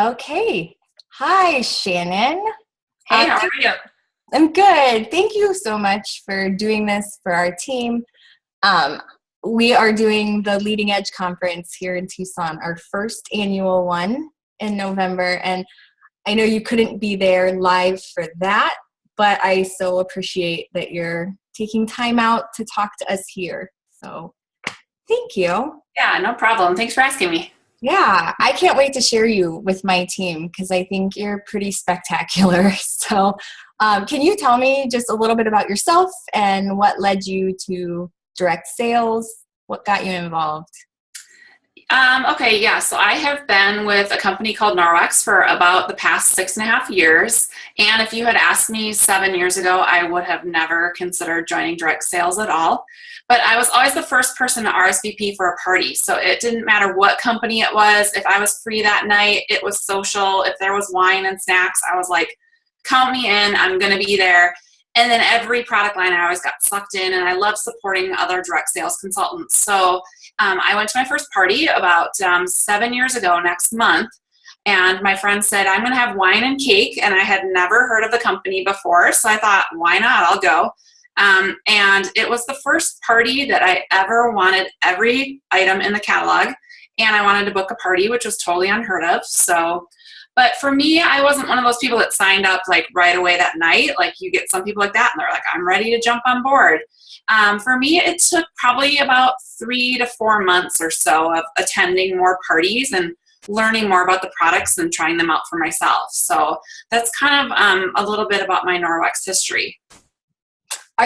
Okay. Hi, Shannon. Hey, how are you? I'm good. Thank you so much for doing this for our team. Um, we are doing the Leading Edge Conference here in Tucson, our first annual one in November. And I know you couldn't be there live for that, but I so appreciate that you're taking time out to talk to us here. So thank you. Yeah, no problem. Thanks for asking me. Yeah, I can't wait to share you with my team because I think you're pretty spectacular. So, can you tell me just a little bit about yourself and what led you to direct sales? What got you involved? Okay, yeah, so I have been with a company called Norwex for about the past 6.5 years. And if you had asked me 7 years ago, I would have never considered joining direct sales at all. But I was always the first person to RSVP for a party. So it didn't matter what company it was. If I was free that night, it was social. If there was wine and snacks, I was like, count me in, I'm going to be there. And then every product line, I always got sucked in, and I love supporting other direct sales consultants. So I went to my first party about 7 years ago next month, and my friend said, I'm going to have wine and cake, and I had never heard of the company before, so I thought, why not? I'll go. And it was the first party that I ever wanted every item in the catalog, and I wanted to book a party, which was totally unheard of. So, but for me, I wasn't one of those people that signed up like right away that night. Like you get some people like that, and they're like, I'm ready to jump on board. For me, it took probably about 3 to 4 months or so of attending more parties and learning more about the products and trying them out for myself. So that's kind of a little bit about my Norwex history.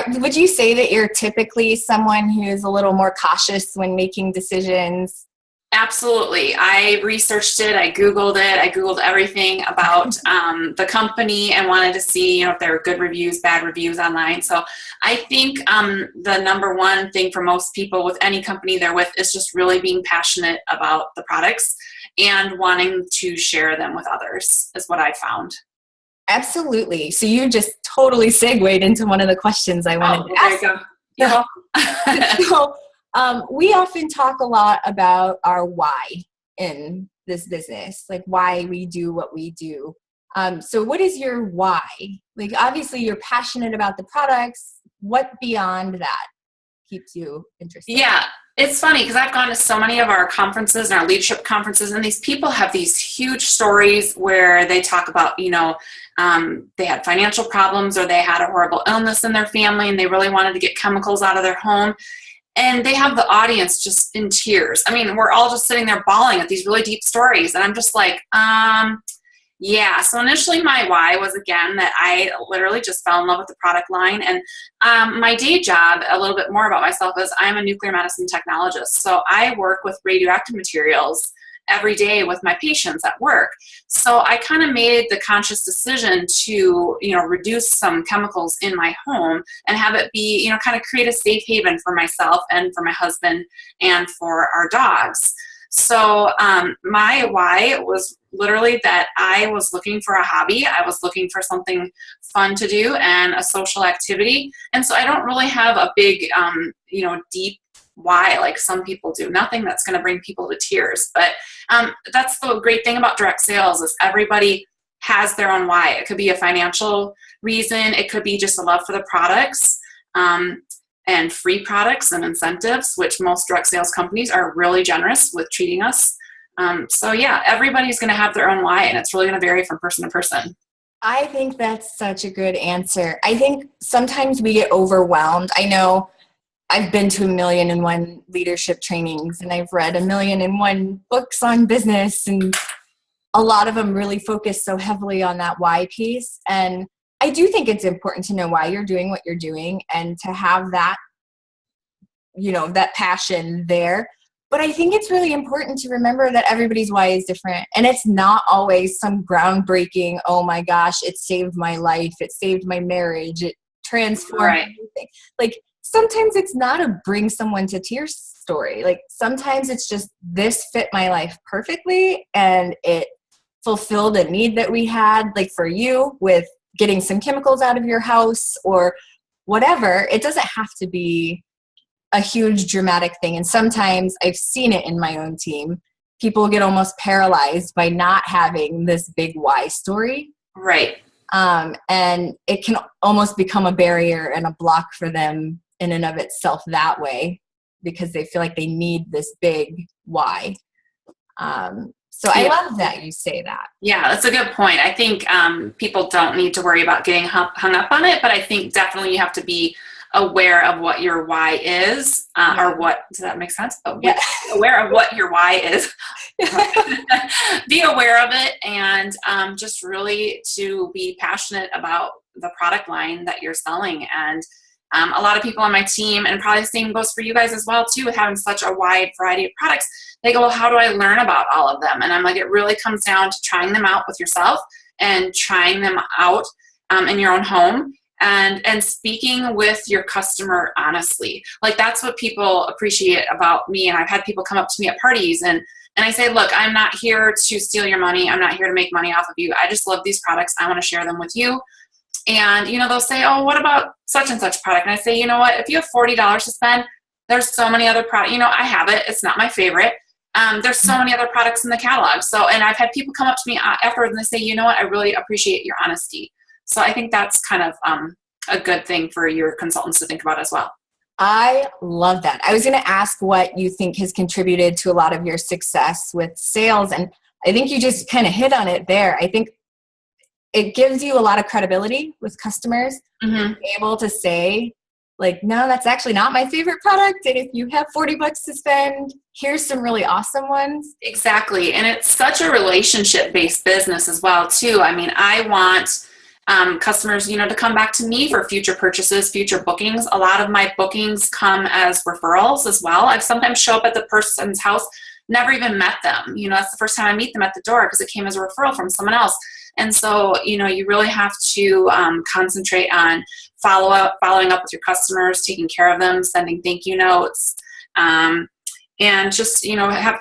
Would you say that you're typically someone who is a little more cautious when making decisions? Absolutely. I researched it. I Googled it. I Googled everything about the company and wanted to see, if there were good reviews, bad reviews online. So I think the number one thing for most people with any company they're with is just really being passionate about the products and wanting to share them with others is what I found. Absolutely. So you just totally segued into one of the questions I wanted to ask. There you go. You're welcome. So, we often talk a lot about our why in this business, like why we do what we do. So what is your why? Like, obviously you're passionate about the products. What beyond that keeps you interested? Yeah, it's funny because I've gone to so many of our conferences and our leadership conferences, and these people have these huge stories where they talk about, they had financial problems or they had a horrible illness in their family and they really wanted to get chemicals out of their home. And they have the audience just in tears. I mean, we're all just sitting there bawling at these really deep stories. And I'm just like, yeah. So initially my why was, again, that I literally just fell in love with the product line. And my day job, a little bit more about myself, is I'm a nuclear medicine technologist. So I work with radioactive materials every day with my patients at work. So I kind of made the conscious decision to, reduce some chemicals in my home and have it be, kind of create a safe haven for myself and for my husband and for our dogs. So my why was literally that I was looking for a hobby. I was looking for something fun to do and a social activity. And so I don't really have a big, deep why like some people do. Nothing that's going to bring people to tears. But that's the great thing about direct sales is everybody has their own why. It could be a financial reason. It could be just a love for the products and free products and incentives, which most direct sales companies are really generous with treating us. So yeah, everybody's going to have their own why, and it's really going to vary from person to person. I think that's such a good answer. I think sometimes we get overwhelmed. I know I've been to 1,000,001 leadership trainings and I've read 1,000,001 books on business, and a lot of them really focus so heavily on that why piece. And I do think it's important to know why you're doing what you're doing and to have that, that passion there. But I think it's really important to remember that everybody's why is different. And it's not always some groundbreaking, oh my gosh, it saved my life, it saved my marriage, it transformed everything. Like, sometimes it's not a bring someone to tears story. Like, sometimes it's just this fit my life perfectly and it fulfilled a need that we had, like for you with getting some chemicals out of your house or whatever. It doesn't have to be a huge dramatic thing. And sometimes I've seen it in my own team. people get almost paralyzed by not having this big why story. Right. And it can almost become a barrier and a block for them in and of itself that way, because they feel like they need this big why. So I love that you say that. Yeah, that's a good point. I think people don't need to worry about getting hung up on it, but I think definitely you have to be aware of what your why is, or what, does that make sense? Aware of what your why is. Be aware of it, and just really to be passionate about the product line that you're selling. And a lot of people on my team, and probably the same goes for you guys as well too, with having such a wide variety of products, they go, well, how do I learn about all of them? And I'm like, it really comes down to trying them out with yourself and trying them out in your own home. And speaking with your customer honestly. Like, that's what people appreciate about me. And I've had people come up to me at parties, and I say, look, I'm not here to steal your money. I'm not here to make money off of you. I just love these products. I want to share them with you. And, they'll say, oh, what about such and such product? And I say, you know what, if you have $40 to spend, there's so many other products. I have it. It's not my favorite. There's so many other products in the catalog. So, and I've had people come up to me afterwards and they say, you know what, I really appreciate your honesty. So I think that's kind of a good thing for your consultants to think about as well. I love that. I was going to ask what you think has contributed to a lot of your success with sales. And I think you just kind of hit on it there. I think it gives you a lot of credibility with customers, able to say, like, no, that's actually not my favorite product. And if you have $40 to spend, here's some really awesome ones. Exactly. And it's such a relationship-based business as well, too. I mean, I want customers, to come back to me for future purchases, future bookings. A lot of my bookings come as referrals as well. I've sometimes show up at the person's house, never even met them. That's the first time I meet them at the door because it came as a referral from someone else. And so, you really have to concentrate on following up with your customers, taking care of them, sending thank you notes, and just,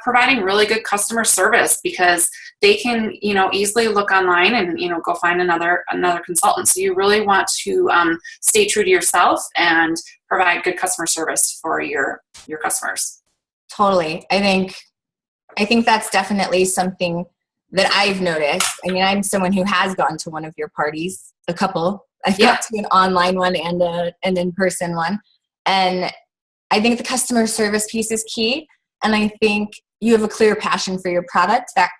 providing really good customer service, because they can, easily look online and, go find another consultant. So you really want to stay true to yourself and provide good customer service for your customers. Totally. I think that's definitely something that I've noticed. I mean, I'm someone who has gone to one of your parties, a couple. I've got to an online one and an in-person one. And I think the customer service piece is key. And I think you have a clear passion for your product that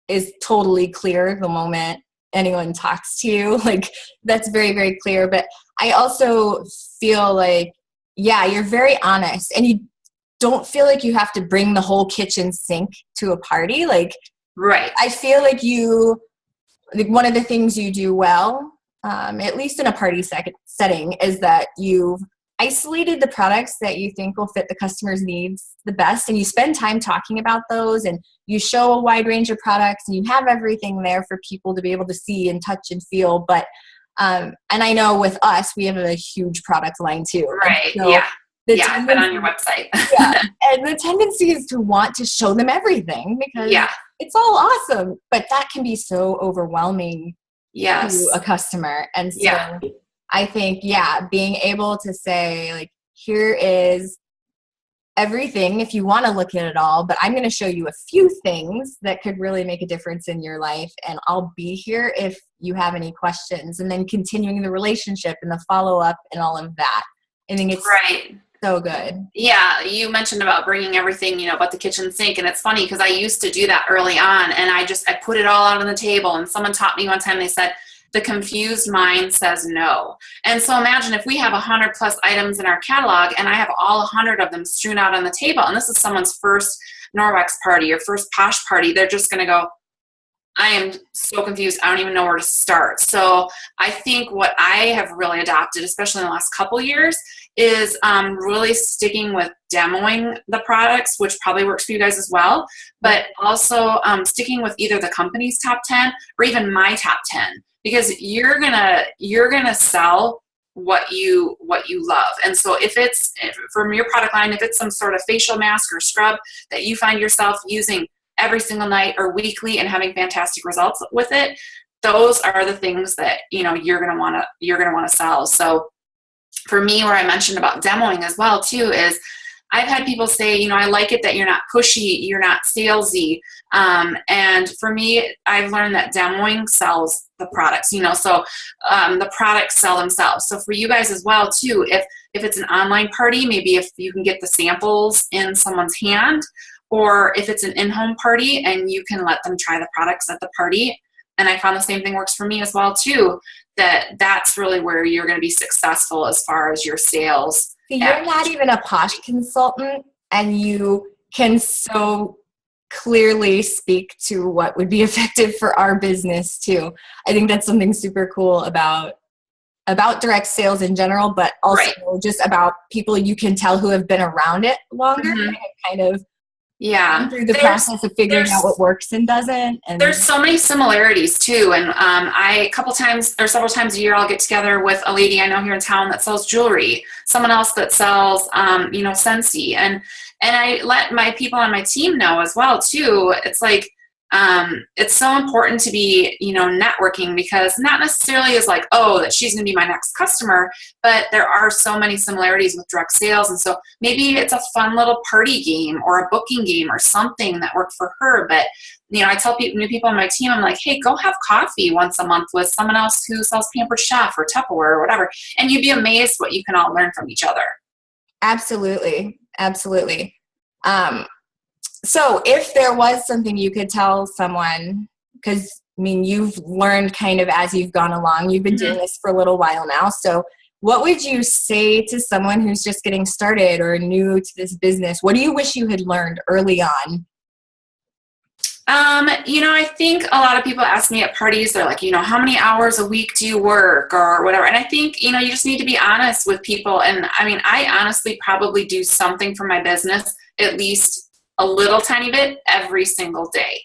is totally clear the moment anyone talks to you. Like, that's very, very clear. But I also feel like, you're very honest, and you don't feel like you have to bring the whole kitchen sink to a party. Like, right. I feel like one of the things you do well, at least in a party setting, is that you've isolated the products that you think will fit the customer's needs the best, and you spend time talking about those, and you show a wide range of products, and you have everything there for people to be able to see and touch and feel. But and I know with us, we have a huge product line too. Right. So I've been on your website. And the tendency is to want to show them everything because it's all awesome, but that can be so overwhelming to a customer. And so I think, being able to say, like, here is everything if you want to look at it all, but I'm going to show you a few things that could really make a difference in your life, and I'll be here if you have any questions. And then continuing the relationship and the follow-up and all of that. I think it's so good. Yeah, you mentioned about bringing everything, but the kitchen sink, and it's funny because I used to do that early on, and I put it all out on the table, and someone taught me one time, they said, the confused mind says no. And so imagine if we have 100 plus items in our catalog, and I have all 100 of them strewn out on the table, and this is someone's first Norwex party or first Posh party, they're just going to go, I am so confused. I don't even know where to start. So I think what I have really adopted, especially in the last couple years, is really sticking with demoing the products, which probably works for you guys as well, but also sticking with either the company's top 10 or even my top 10, because you're gonna sell what you love. And so if from your product line, if it's some sort of facial mask or scrub that you find yourself using every single night or weekly and having fantastic results with it, those are the things that you're gonna wanna sell. So for me, where I mentioned about demoing as well too, is I've had people say, you know, I like it that you're not pushy, you're not salesy. And for me, I've learned that demoing sells the products, you know, so the products sell themselves. So for you guys as well, too, if it's an online party, maybe if you can get the samples in someone's hand, or if it's an in-home party and you can let them try the products at the party. And I found the same thing works for me as well, too, that's really where you're going to be successful as far as your sales. So you're not even a Posh consultant, and you can so clearly speak to what would be effective for our business too. I think that's something super cool about direct sales in general, but also just about people you can tell who have been around it longer and kind of through the process of figuring out what works and doesn't. And there's so many similarities too. And several times a year, I'll get together with a lady I know here in town that sells jewelry, someone else that sells, Scentsy. And I let my people on my team know as well too. It's like, it's so important to be, networking, because not necessarily is like, oh, that she's going to be my next customer, but there are so many similarities with direct sales. And so maybe it's a fun little party game or a booking game or something that worked for her. But, I tell new people on my team, I'm like, hey, go have coffee once a month with someone else who sells Pampered Chef or Tupperware or whatever. And you'd be amazed what you can all learn from each other. Absolutely. Absolutely. So if there was something you could tell someone, because you've learned kind of as you've gone along, you've been doing this for a little while now. So what would you say to someone who's just getting started or new to this business? What do you wish you had learned early on? I think a lot of people ask me at parties, they're like, how many hours a week do you work or whatever? And I think, you just need to be honest with people. And I honestly probably do something for my business, at least a little tiny bit every single day.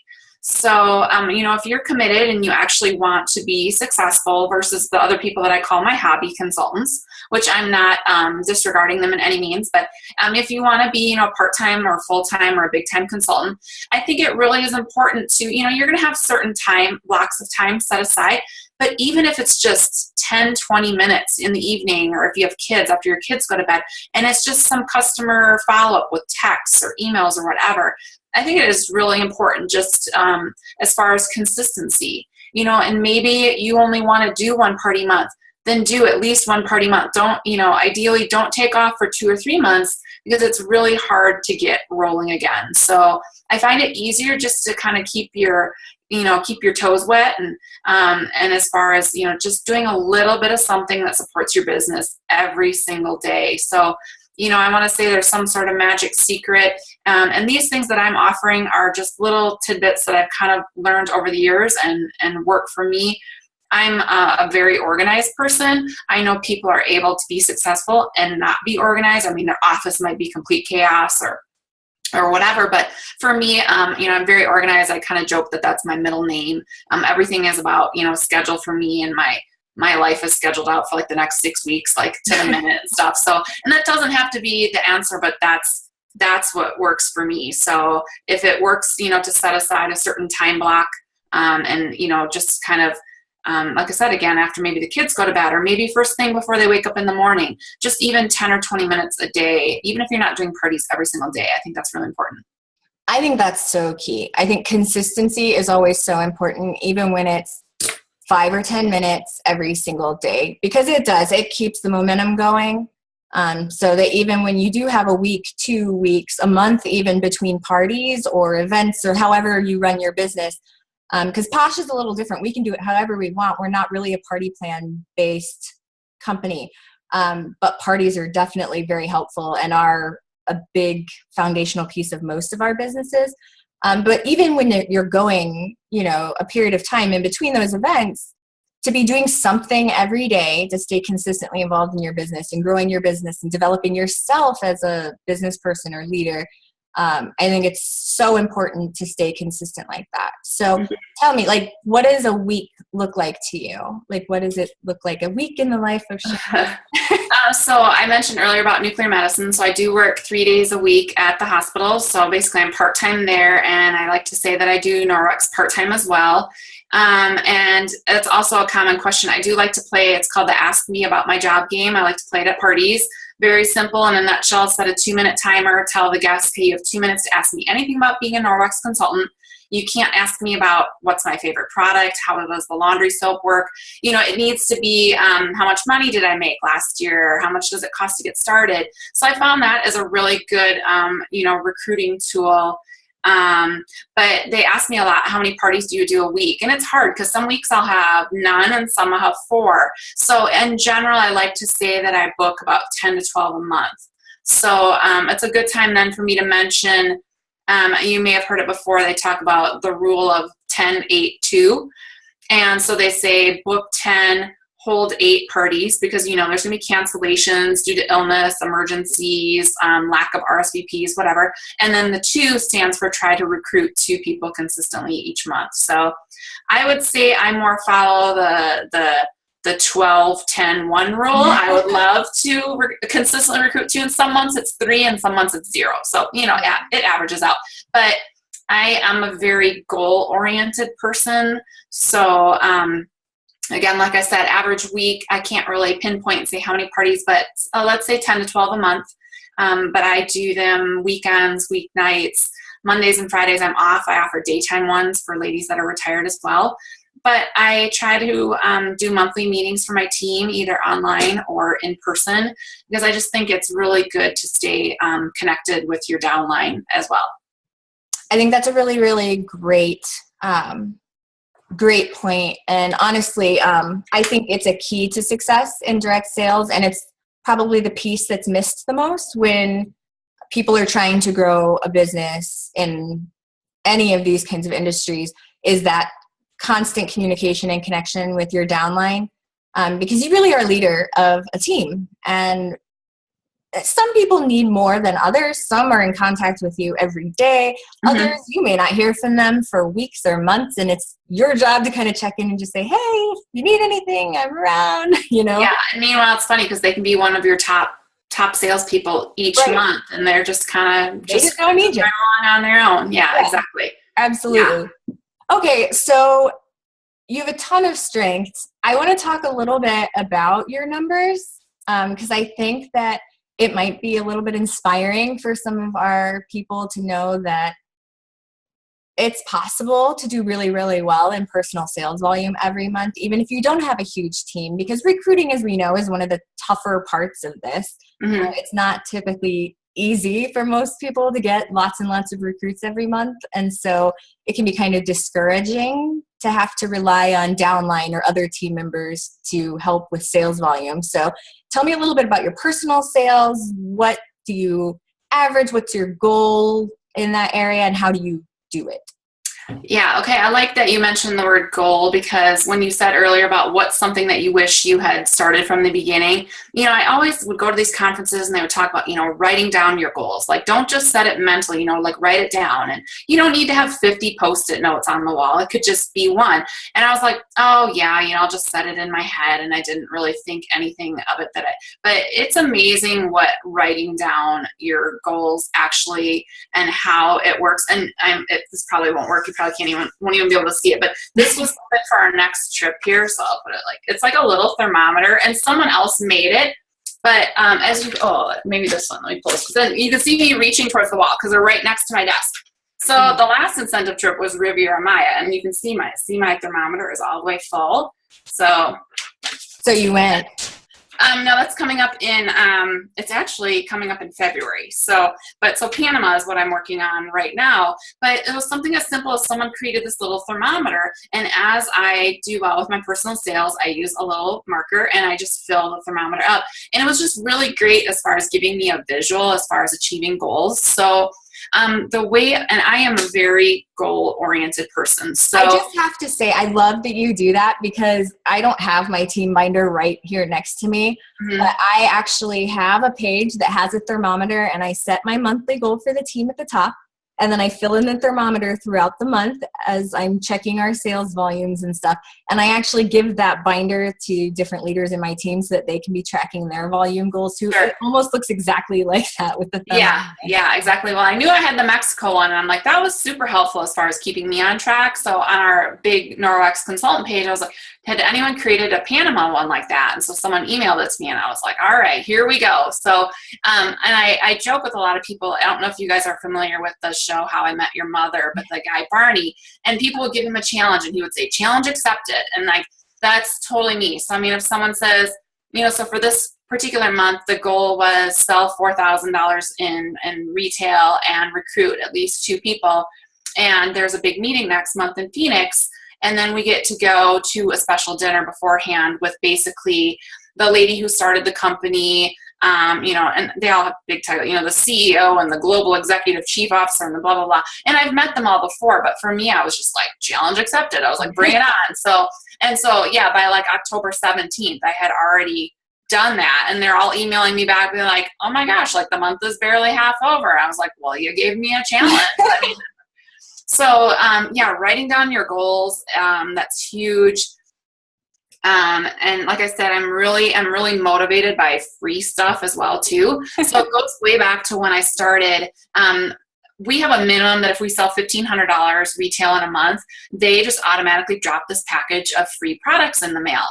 So, if you're committed and you actually want to be successful versus the other people that I call my hobby consultants, which I'm not disregarding them in any means, but if you want to be, part-time or full-time or a big-time consultant, I think it really is important to, you're going to have certain blocks of time set aside, but even if it's just 10, 20 minutes in the evening, or if you have kids, after your kids go to bed, and it's just some customer follow-up with texts or emails or whatever, I think it is really important just as far as consistency, and maybe you only want to do one party a month, then do at least one party a month. Don't, ideally don't take off for 2 or 3 months, because it's really hard to get rolling again. So I find it easier just to kind of keep your toes wet, and as far as, just doing a little bit of something that supports your business every single day. So, I want to say there's some sort of magic secret. And these things that I'm offering are just little tidbits that I've kind of learned over the years and work for me. I'm a very organized person. I know people are able to be successful and not be organized. Their office might be complete chaos or whatever. But for me, I'm very organized. I kind of joke that that's my middle name. Everything is about, schedule for me, and my life is scheduled out for like the next 6 weeks, like to the minute and stuff. So, and that doesn't have to be the answer, but that's what works for me. So if it works, to set aside a certain time block, and, just kind of, like I said, again, after maybe the kids go to bed, or maybe first thing before they wake up in the morning, just even 10 or 20 minutes a day, even if you're not doing parties every single day, I think that's really important. I think that's so key. I think consistency is always so important, even when it's 5 or 10 minutes every single day, because it keeps the momentum going. So that even when you do have a week, 2 weeks, a month, even between parties or events or however you run your business, because Posh is a little different. We can do it however we want. We're not really a party plan based company, but parties are definitely very helpful and are a big foundational piece of most of our businesses. But even when you're going, a period of time in between those events, to be doing something every day to stay consistently involved in your business and growing your business and developing yourself as a business person or leader, I think it's so important to stay consistent like that. So tell me, what does a week look like to you? What does it look like, a week in the life of Shannon? So I mentioned earlier about nuclear medicine. So I do work 3 days a week at the hospital. So basically I'm part-time there, and I like to say that I do Norwex part-time as well. And it's also a common question. I do like to play, it's called the Ask Me About My Job game. I like to play it at parties. Very simple. In a nutshell, set a 2-minute timer, tell the guests, hey, you have 2 minutes to ask me anything about being a Norwex consultant. You can't ask me about what's my favorite product, how does the laundry soap work. You know, it needs to be how much money did I make last year? How much does it cost to get started? So I found that as a really good, recruiting tool. But they ask me a lot, how many parties do you do a week? And it's hard because some weeks I'll have none and some I'll have 4. So in general, I like to say that I book about 10 to 12 a month. So it's a good time then for me to mention, you may have heard it before, they talk about the rule of 10-8-2. And so they say book 10, hold 8 parties, because there's going to be cancellations due to illness, emergencies, lack of RSVPs, whatever. And then the 2 stands for try to recruit 2 people consistently each month. So I would say I more follow the 12-10-1 rule. I would love to consistently recruit 2. In some months it's 3, and some months it's 0. So it averages out. But I am a very goal-oriented person. So again, like I said, average week, I can't really pinpoint and say how many parties, but let's say 10 to 12 a month. But I do them weekends, weeknights, Mondays and Fridays I'm off. I offer daytime ones for ladies that are retired as well. But I try to do monthly meetings for my team, either online or in person, because I just think it's really good to stay connected with your downline as well. I think that's a really, really great point. And honestly, I think it's a key to success in direct sales, and it's probably the piece that's missed the most when people are trying to grow a business in any of these kinds of industries, is that constant communication and connection with your downline, because you really are a leader of a team. And some people need more than others. Some are in contact with you every day. Mm-hmm. Others, you may not hear from them for weeks or months, and it's your job to kind of check in and just say, hey, if you need anything, I'm around, Yeah, and meanwhile, it's funny because they can be one of your top salespeople each month, and they're just kind of just don't need you on their own. Yeah, exactly. Absolutely. Yeah. Okay, so you have a ton of strengths. I want to talk a little bit about your numbers, because I think that it might be a little bit inspiring for some of our people to know that it's possible to do really, really well in personal sales volume every month, even if you don't have a huge team, because recruiting, as we know, is one of the tougher parts of this. Mm-hmm. It's not typically easy for most people to get lots and lots of recruits every month. And so it can be kind of discouraging to have to rely on downline or other team members to help with sales volume. So tell me a little bit about your personal sales. What do you average? What's your goal in that area, and how do you do it? Yeah, okay. I like that you mentioned the word goal, because when you said earlier about what's something that you wish you had started from the beginning, I always would go to these conferences and they would talk about, writing down your goals. Like, don't just set it mentally, like write it down. And you don't need to have 50 Post-it notes on the wall. It could just be one. And I was like, oh yeah, I'll just set it in my head. And I didn't really think anything of it but it's amazing what writing down your goals actually and how it works. And this probably won't work. You probably won't even be able to see it, but this was for our next trip here. So I'll put it it's like a little thermometer, and someone else made it. But maybe this one, let me pull this. Then you can see me reaching towards the wall because they're right next to my desk. So the last incentive trip was Riviera Maya, and you can see my thermometer is all the way full. So you went. No, that's coming up in, it's actually coming up in February. So Panama is what I'm working on right now. But it was something as simple as someone created this little thermometer. And as I do well with my personal sales, I use a little marker and I just fill the thermometer up. And it was just really great as far as giving me a visual as far as achieving goals. So and I am a very goal-oriented person. So I just have to say, I love that you do that, because I don't have my team binder right here next to me, mm-hmm. but I actually have a page that has a thermometer, and I set my monthly goal for the team at the top. And then I fill in the thermometer throughout the month as I'm checking our sales volumes and stuff. And I actually give that binder to different leaders in my team so that they can be tracking their volume goals too. Sure. It almost looks exactly like that with the thermometer. Yeah, exactly. Well, I knew I had the Mexico one, and I'm like, that was super helpful as far as keeping me on track. So on our big Norwex consultant page, I was like, had anyone created a Panama one like that? And so someone emailed it to me, and I was like, all right, here we go. So, and I joke with a lot of people. I don't know if you guys are familiar with the show How I Met Your Mother, but the guy Barney, and people would give him a challenge, and he would say, challenge accepted. And like, that's totally me. So, I mean, if someone says, so for this particular month, the goal was sell $4,000 in retail and recruit at least 2 people. And there's a big meeting next month in Phoenix. And then we get to go to a special dinner beforehand with basically the lady who started the company, and they all have big title, the CEO and the global executive chief officer and the blah, blah, blah. And I've met them all before, but for me, I was just like, challenge accepted. I was like, bring it on. So yeah, by like October 17th, I had already done that, and they're all emailing me back being like, oh my gosh, like the month is barely half over. I was like, well, you gave me a challenge. Writing down your goals, that's huge. And like I said, I'm really motivated by free stuff as well too. So it goes way back to when I started. We have a minimum that if we sell $1,500 retail in a month, they just automatically drop this package of free products in the mail.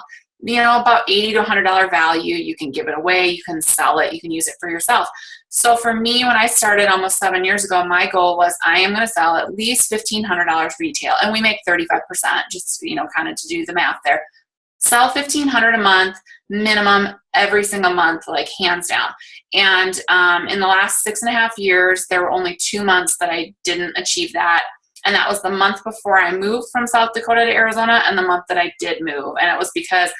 About $80 to $100 value. You can give it away, you can sell it, you can use it for yourself. So for me, when I started almost 7 years ago, my goal was I am going to sell at least $1,500 retail, and we make 35%, just, kind of to do the math there. Sell $1,500 a month, minimum every single month, like hands down. And in the last 6.5 years, there were only 2 months that I didn't achieve that. And that was the month before I moved from South Dakota to Arizona and the month that I did move. And it was because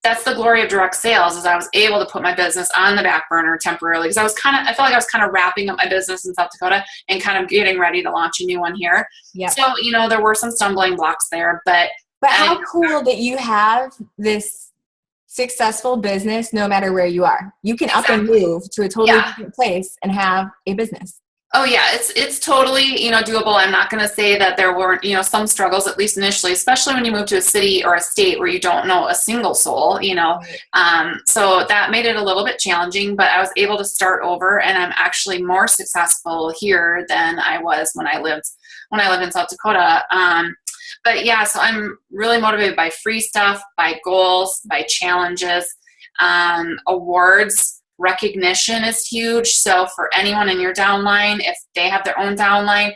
that's the glory of direct sales, is I was able to put my business on the back burner temporarily, because I felt like I was kind of wrapping up my business in South Dakota and kind of getting ready to launch a new one here. Yep. So, there were some stumbling blocks there, but how cool that you have this successful business no matter where you are. You can up and move to a totally different place and have a business. Oh yeah, it's totally, doable. I'm not going to say that there weren't, some struggles, at least initially, especially when you move to a city or a state where you don't know a single soul, so that made it a little bit challenging, but I was able to start over, and I'm actually more successful here than I was when I lived in South Dakota. But yeah, so I'm really motivated by free stuff, by goals, by challenges, awards. Recognition is huge. So for anyone in your downline, if they have their own downline,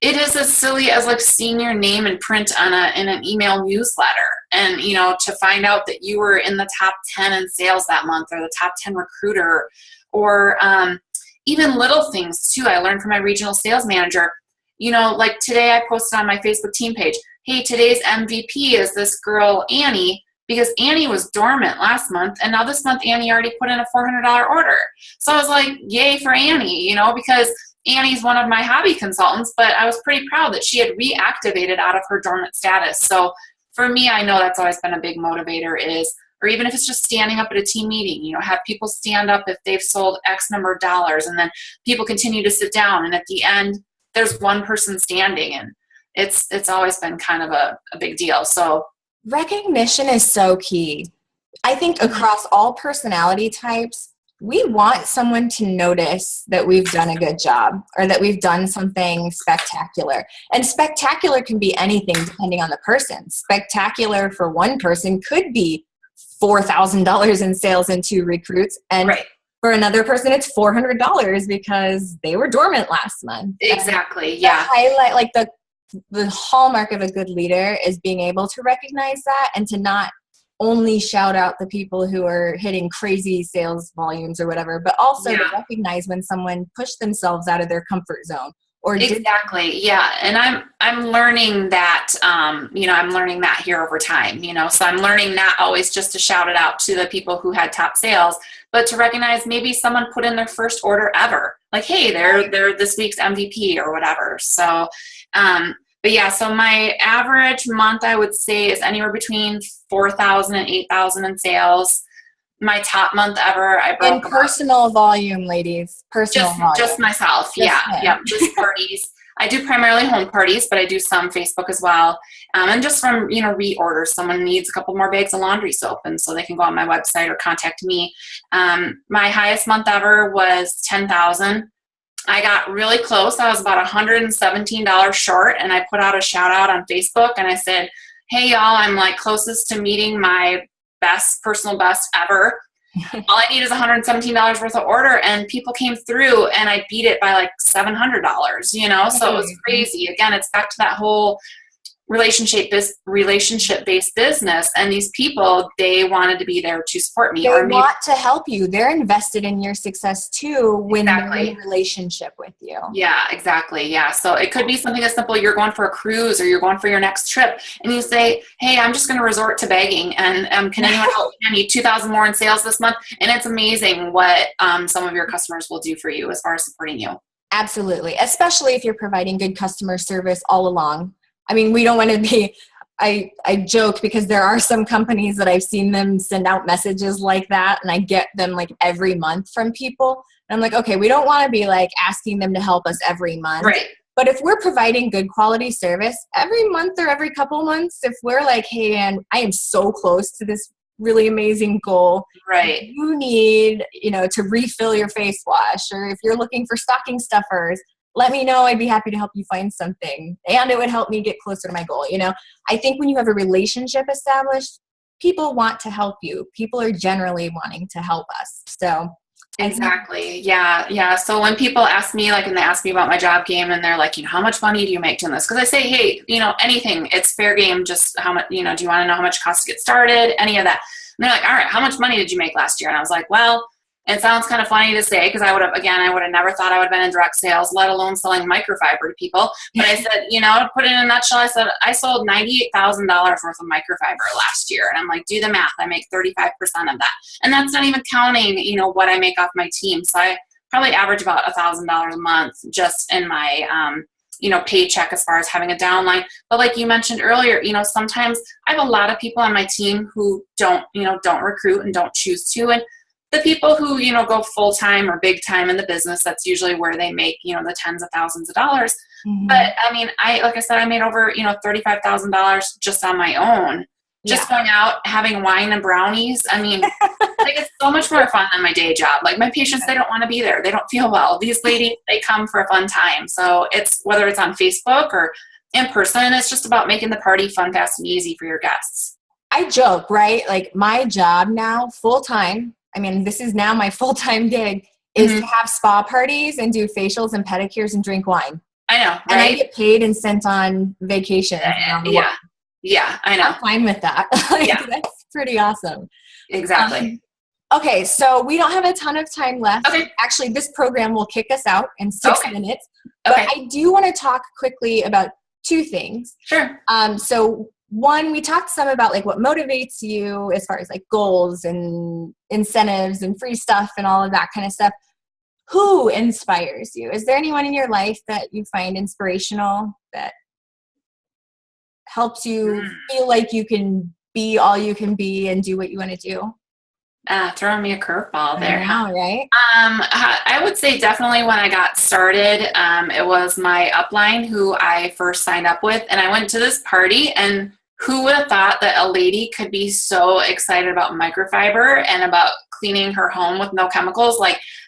it is as silly as like seeing your name in print in an email newsletter, and to find out that you were in the top 10 in sales that month, or the top 10 recruiter, or even little things too. I learned from my regional sales manager. Like today I posted on my Facebook team page, hey, today's MVP is this girl Annie, because Annie was dormant last month, and now this month Annie already put in a $400 order. So I was like, yay for Annie, because Annie's one of my hobby consultants, but I was pretty proud that she had reactivated out of her dormant status. So for me, I know that's always been a big motivator, or even if it's just standing up at a team meeting, have people stand up if they've sold X number of dollars, and then people continue to sit down, and at the end there's one person standing, and it's always been kind of a big deal. So recognition is so key. I think across all personality types, we want someone to notice that we've done a good job, or that we've done something spectacular. And spectacular can be anything depending on the person. Spectacular for one person could be $4,000 in sales and 2 recruits. And for another person, it's $400 because they were dormant last month. Exactly. Yeah. The highlight, like the hallmark of a good leader is being able to recognize that, and to not only shout out the people who are hitting crazy sales volumes or whatever, but also to recognize when someone pushed themselves out of their comfort zone. Or Yeah. And I'm learning that, I'm learning that here over time, so I'm learning not always just to shout it out to the people who had top sales, but to recognize maybe someone put in their first order ever. Like, hey, they're this week's MVP or whatever. So, but yeah, so my average month, I would say, is anywhere between 4,000 and 8,000 in sales. My top month ever, I broke in personal volume, ladies. Personal volume. Just myself. Just parties. I do primarily home parties, but I do some Facebook as well. And just from, reorders, someone needs a couple more bags of laundry soap, and so they can go on my website or contact me. My highest month ever was $10,000. I got really close. I was about $117 short, and I put out a shout out on Facebook, and I said, hey y'all, I'm like closest to meeting my personal best ever. All I need is $117 worth of order, and people came through, and I beat it by like $700, so it was crazy. Again, it's back to that whole relationship-based business, and these people, they wanted to be there to support me. They want to help you. They're invested in your success too when they're in a relationship with you. Yeah, exactly. Yeah. So it could be something as simple. You're going for a cruise or you're going for your next trip, and you say, hey, I'm just going to resort to begging, and can anyone help me? I need 2,000 more in sales this month. And it's amazing what some of your customers will do for you as far as supporting you. Absolutely. Especially if you're providing good customer service all along. I mean, we don't want to be, I joke because there are some companies that I've seen them send out messages like that, and I get them like every month from people. And I'm like, okay, we don't want to be like asking them to help us every month. Right. But if we're providing good quality service every month or every couple months, if we're like, hey, man, I am so close to this really amazing goal. Right. You need, to refill your face wash, or if you're looking for stocking stuffers, let me know. I'd be happy to help you find something, and it would help me get closer to my goal. I think when you have a relationship established, people want to help you. People are generally wanting to help us. So exactly. Yeah. So when people ask me, and they ask me about my job game, and they're like, how much money do you make doing this? Because I say, hey, anything, it's fair game. Just how much, do you want to know how much it costs to get started? Any of that. And they're like, all right, how much money did you make last year? And I was like, well, it sounds kind of funny to say, because I would have never thought I would have been in direct sales, let alone selling microfiber to people. But I said, to put it in a nutshell, I said, I sold $98,000 worth of microfiber last year. And I'm like, do the math. I make 35% of that. And that's not even counting, what I make off my team. So I probably average about $1,000 a month just in my, paycheck as far as having a downline. But like you mentioned earlier, sometimes I have a lot of people on my team who don't recruit and don't choose to. And the people who, go full-time or big time in the business, that's usually where they make, the tens of thousands of dollars. Mm-hmm. But I mean, like I said, I made over, $35,000 just on my own, just going out, having wine and brownies. I mean, it's so much more fun than my day job. Like my patients, they don't want to be there. They don't feel well. These ladies, they come for a fun time. So it's, whether it's on Facebook or in person, it's just about making the party fun, fast, and easy for your guests. I joke, right? Like my job now, full-time, this is now my full-time gig, is to have spa parties and do facials and pedicures and drink wine. I know, right? And I get paid and sent on vacation. Yeah, I know. I'm fine with that. That's pretty awesome. Exactly. Okay, so we don't have a ton of time left. Okay. Actually, this program will kick us out in 6 minutes. But Okay. I do want to talk quickly about two things. Sure. So one, we talked some about what motivates you as far as goals and incentives and free stuff and all of that kind of stuff. Who inspires you? Is there anyone in your life that you find inspirational that helps you feel like you can be all you can be and do what you want to do? Throwing me a curveball there. I know, right? I would say definitely when I got started, it was my upline who I first signed up with, and I went to this party, and who would have thought that a lady could be so excited about microfiber and about cleaning her home with no chemicals?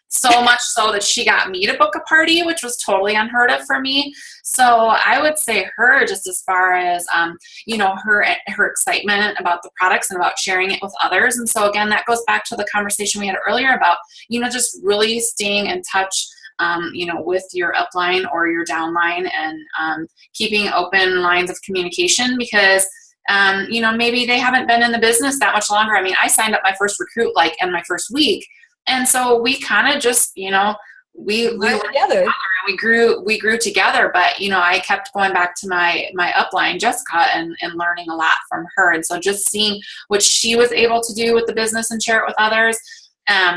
So much so that she got me to book a party, which was totally unheard of for me. So I would say her, just as far as, her excitement about the products and about sharing it with others. And so again, that goes back to the conversation we had earlier about, just really staying in touch, with your upline or your downline, and keeping open lines of communication, because maybe they haven't been in the business that much longer. I signed up my first recruit in my first week. And so we kind of just, we worked together. We grew together, but I kept going back to my upline, Jessica, and learning a lot from her. And so just seeing what she was able to do with the business and share it with others,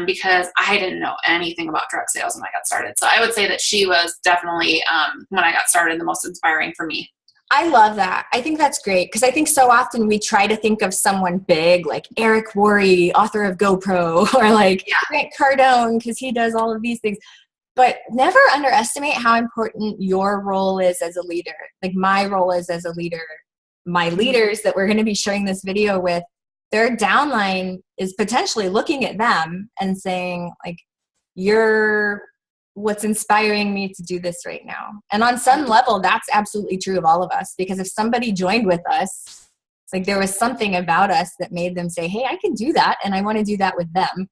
because I didn't know anything about direct sales when I got started. So I would say that she was definitely, when I got started, the most inspiring for me. I love that. I think that's great, because I think so often we try to think of someone big like Eric Worre, author of GoPro, or Grant Cardone, because he does all of these things. But never underestimate how important your role is as a leader. Like my role is as a leader. My leaders that we're going to be sharing this video with, their downline is potentially looking at them and saying, like, you're what's inspiring me to do this right now. And on some level, that's absolutely true of all of us, because if somebody joined with us, like there was something about us that made them say, hey, I can do that. And I want to do that with them.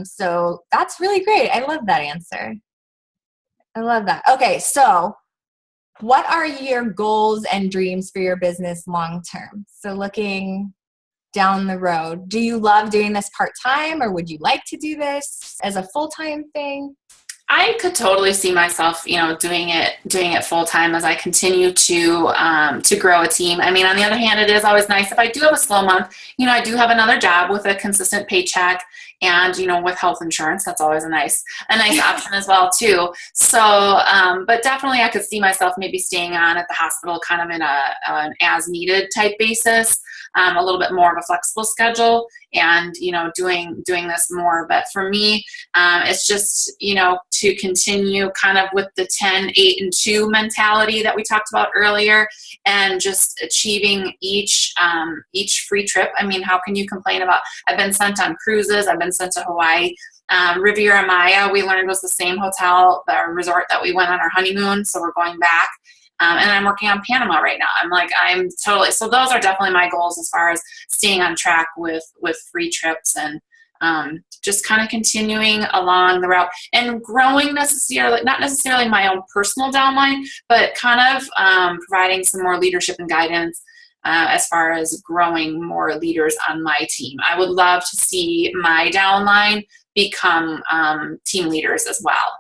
So that's really great. I love that answer. I love that. Okay. So what are your goals and dreams for your business long-term? So looking down the road, do you love doing this part-time, or would you like to do this as a full-time thing? I could totally see myself, doing it full time as I continue to grow a team. I mean, on the other hand, it is always nice if I do have a slow month. I do have another job with a consistent paycheck, and with health insurance, that's always a nice option as well too. So, but definitely, I could see myself maybe staying on at the hospital, kind of in an as needed type basis, a little bit more of a flexible schedule, and doing this more. But for me, it's just to continue kind of with the 10, 8, and 2 mentality that we talked about earlier, and just achieving each free trip. I mean, how can you complain about? I've been sent on cruises. I've been sent to Hawaii. Riviera Maya, we learned, was the same hotel, the resort that we went on our honeymoon. So we're going back. And I'm working on Panama right now. So those are definitely my goals as far as staying on track with free trips, and just kind of continuing along the route and growing not necessarily my own personal downline, but kind of providing some more leadership and guidance as far as growing more leaders on my team. I would love to see my downline become team leaders as well.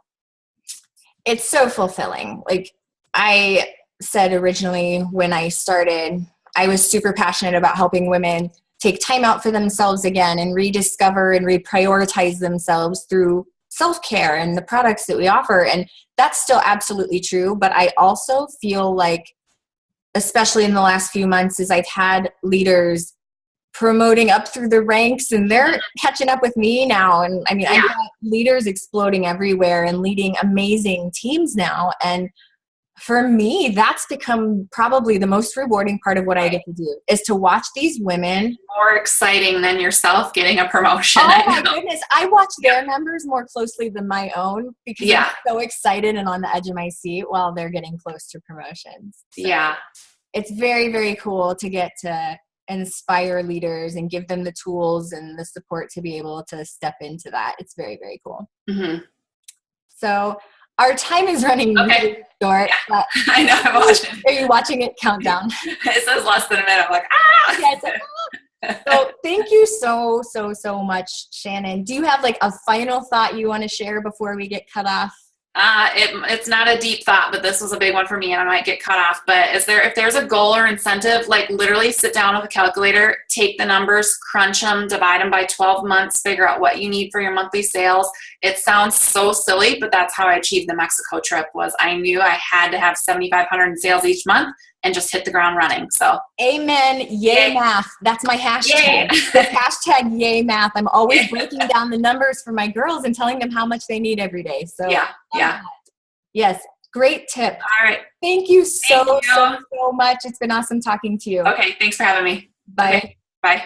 It's so fulfilling. Like I said originally when I started, I was super passionate about helping women take time out for themselves again and rediscover and reprioritize themselves through self-care and the products that we offer. And that's still absolutely true. But I also feel like, especially in the last few months, as I've had leaders promoting up through the ranks, and they're catching up with me now. And I mean, I've got leaders exploding everywhere and leading amazing teams now. And for me, that's become probably the most rewarding part of what I get to do, is to watch these women. More exciting than yourself getting a promotion. Oh my goodness. I watch their numbers more closely than my own, because I'm so excited and on the edge of my seat while they're getting close to promotions. So it's very, very cool to get to inspire leaders and give them the tools and the support to be able to step into that. It's very, very cool. Mm-hmm. So our time is running really short. Yeah. I know. I'm watching. Are you watching it count down? It says less than a minute. I'm like, ah! Yeah, it's like, ah! So thank you so much, Shannon. Do you have like a final thought you want to share before we get cut off? It's not a deep thought, but this was a big one for me, and I might get cut off. But if there's a goal or incentive, like literally sit down with a calculator, take the numbers, crunch them, divide them by 12 months, figure out what you need for your monthly sales. It sounds so silly, but that's how I achieved the Mexico trip. Was I knew I had to have 7,500 in sales each month and just hit the ground running. So amen. Yay math. That's my hashtag. The hashtag yay math. I'm always breaking down the numbers for my girls and telling them how much they need every day. So yes. Great tip. All right. Thank you so much. It's been awesome talking to you. Okay. Thanks for having me. Bye. Okay. Bye.